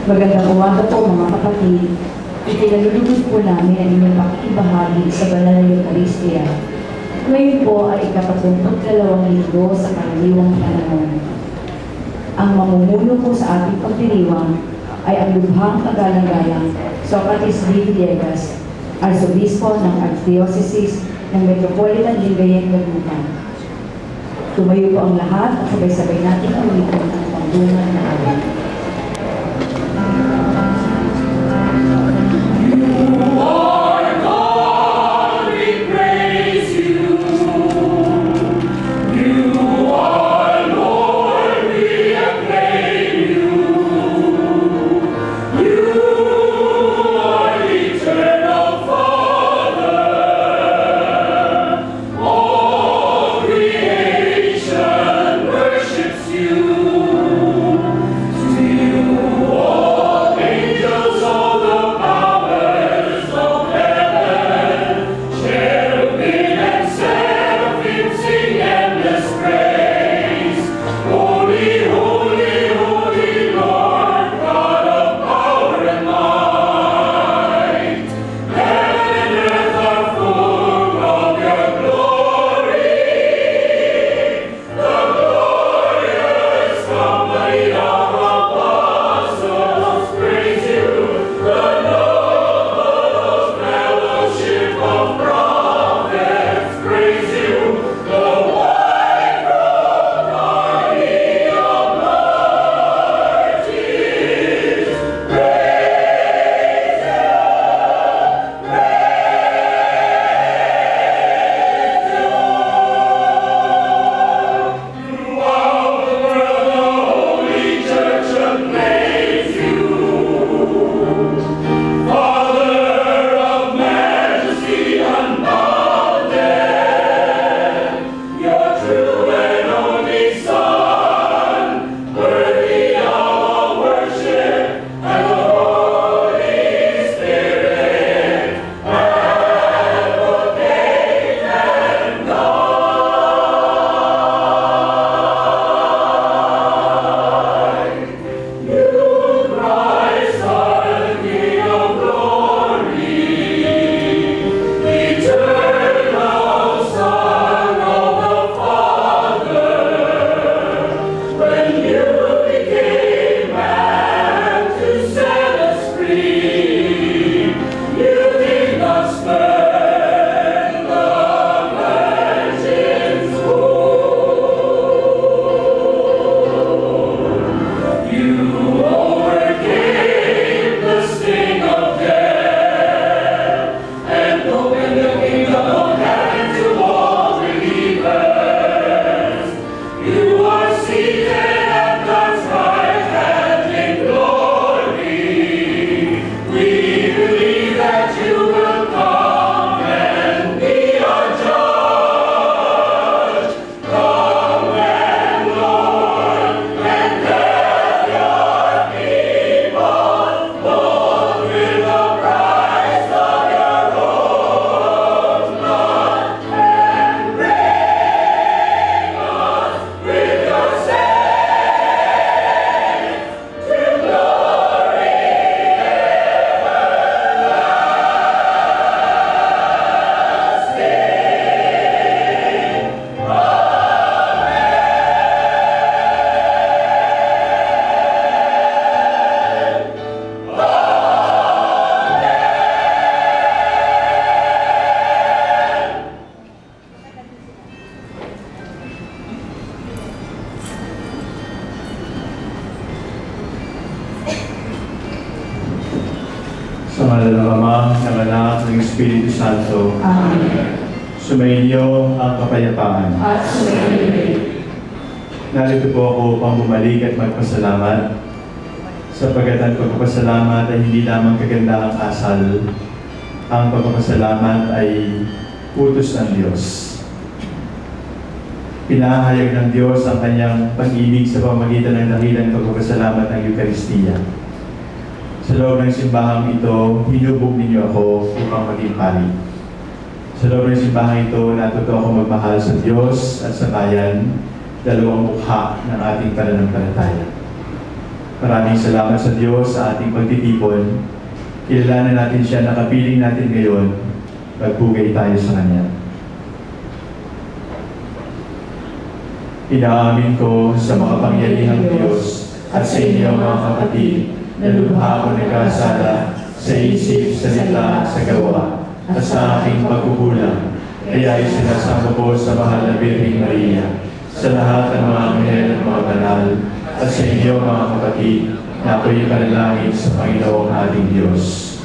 Magandang umaga po mga kapatid. Itinalulugod po namin ang inyong pakikibahagi sa banal na Eucharistia. Ngayon po ay ika-32 linggo sa karaniwang panahon. Ang mamumuno po sa ating pagdiriwang ay ang lubhang kagalang-galang Socrates D. Villegas, Arsobispo ng Archdiocese ng Metropolitan Lingayen, Laguna. Tumayo po ang lahat at sabay-sabay natin ulitin ang pagdungan na atin. Sa ngalan ng Ama, ng Anak, ng Espiritu Santo. Amen. Sumainyo ang kapayapaan. At sumainyo. Narito po ako upang bumalik at magpasalamat. Sapagkat ang pagpapasalamat ay hindi lamang kagandahang asal. Ang pagpapasalamat ay utos ng Diyos. Pinahayag ng Diyos ang kanyang pag-ibig sa pamamagitan ng dakilang pagpapasalamat ng Eucharistia. Sa loob ng simbahang ito, hinubog ninyo ako upang maging pari. Sa loob ng simbahang ito, natuto ako magmahal sa Diyos at sa bayan, dalawang mukha ng ating pananampalataya. Maraming salamat sa Diyos sa ating pagtitipon. Kilalanan natin siya, nakapiling natin ngayon. Magpugay tayo sa Kanya. Inaamin ko sa makapangyarihang Diyos at sa inyo mga kapatid na lubha ko nagkasala sa isip, salita at sa gawa at sa aking pagkukulang. Kaya isinasama ko sa mahal na Birheng Maria, sa lahat ng mga anghel at mga banal, at sa inyo mga kapatid na ako'y panalangin sa Panginoong ating Diyos.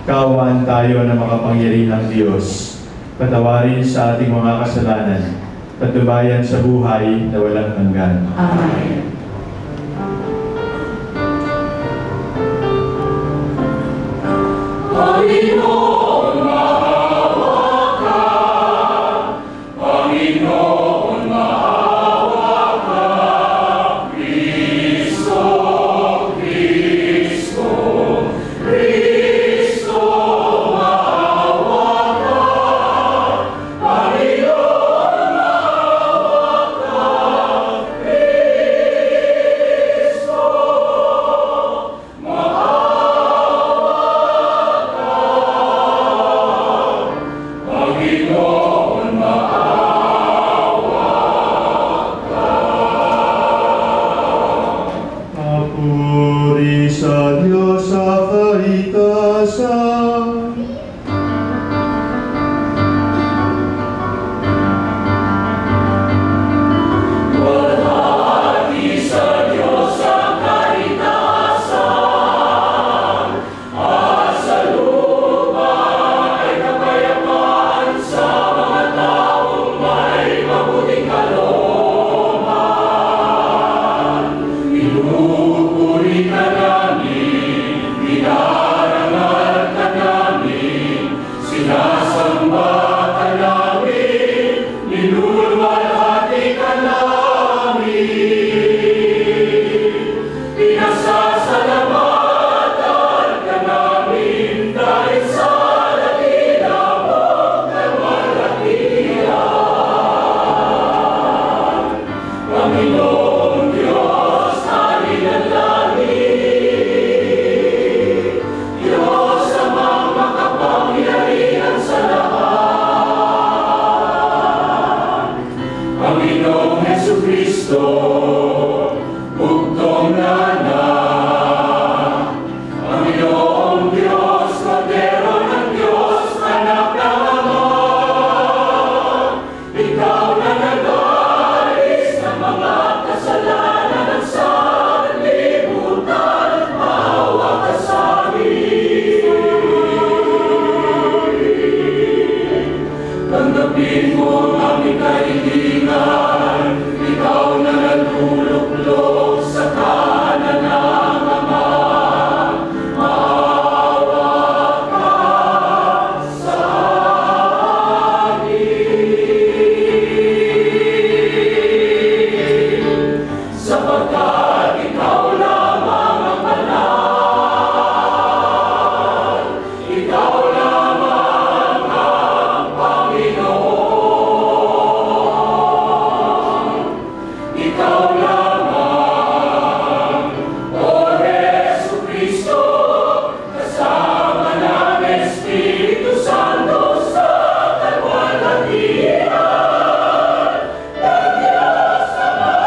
Kaawaan tayo ng makapangyarihang Diyos, patawarin sa ating mga kasalanan, patnubayan sa buhay na walang hanggan. Amen. Panginoon, maawa ka. Panginoon, maawa ka. Kristo, Kristo, Kristo, maawa ka. Panginoon, maawa ka. Kristo, Panginoon, maawa ka. Papuri sa Diyos sa kaitasan. Walhati sa Diyos ang kaligtasan, at sa lupa ay kapayapaan sa mga taong may mabuting kalooban. Pinupuri ka namin, dinarangal ka namin, sinasamba ka namin, niluluwalhati ka namin. Pinasasalamatan ka namin dahil sa dakila mong kamalatian. Panginoong Diyos, Hari ng langit, Diyos amang makapangyarihan sa lahat. Panginoong Jesucristo, bugtong na anak. Panginoong Diyos, Kordero ng Diyos, anak ng Ama. Ikaw na nag-alis ng mga kasalanan ng sanlibutan, maawa ka sa amin. Tanggapin mo ang aming kahilingan, ikaw na naluluklok sa kanan ng Ama. Maawa ka sa amin, sapagkat ikaw lamang ang banal, ikaw lamang ang Panginoon, ikaw lamang, O Jesucristo, kasama ng Espiritu Santo sa kalwalhatian ng Diyos Ama.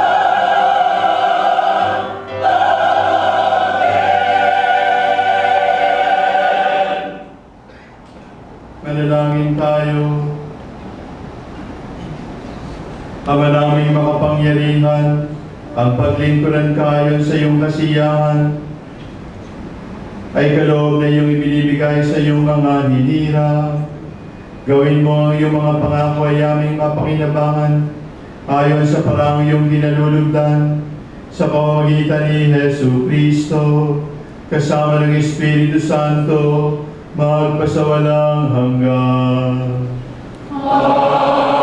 Manalangin tayo. Ama naming makapangyarihan, ang paglingkuran kayon sa iyong kasiyahan ay kaloob na iyong ibinibigay sa iyong mga hinira. Gawin mo ang iyong mga pangako ay aming mapakinabangan ayon sa parang iyong dinalulugdan sa pamamagitan ni Jesu Kristo kasama ng Espiritu Santo magpasawalang hanggan. Amen.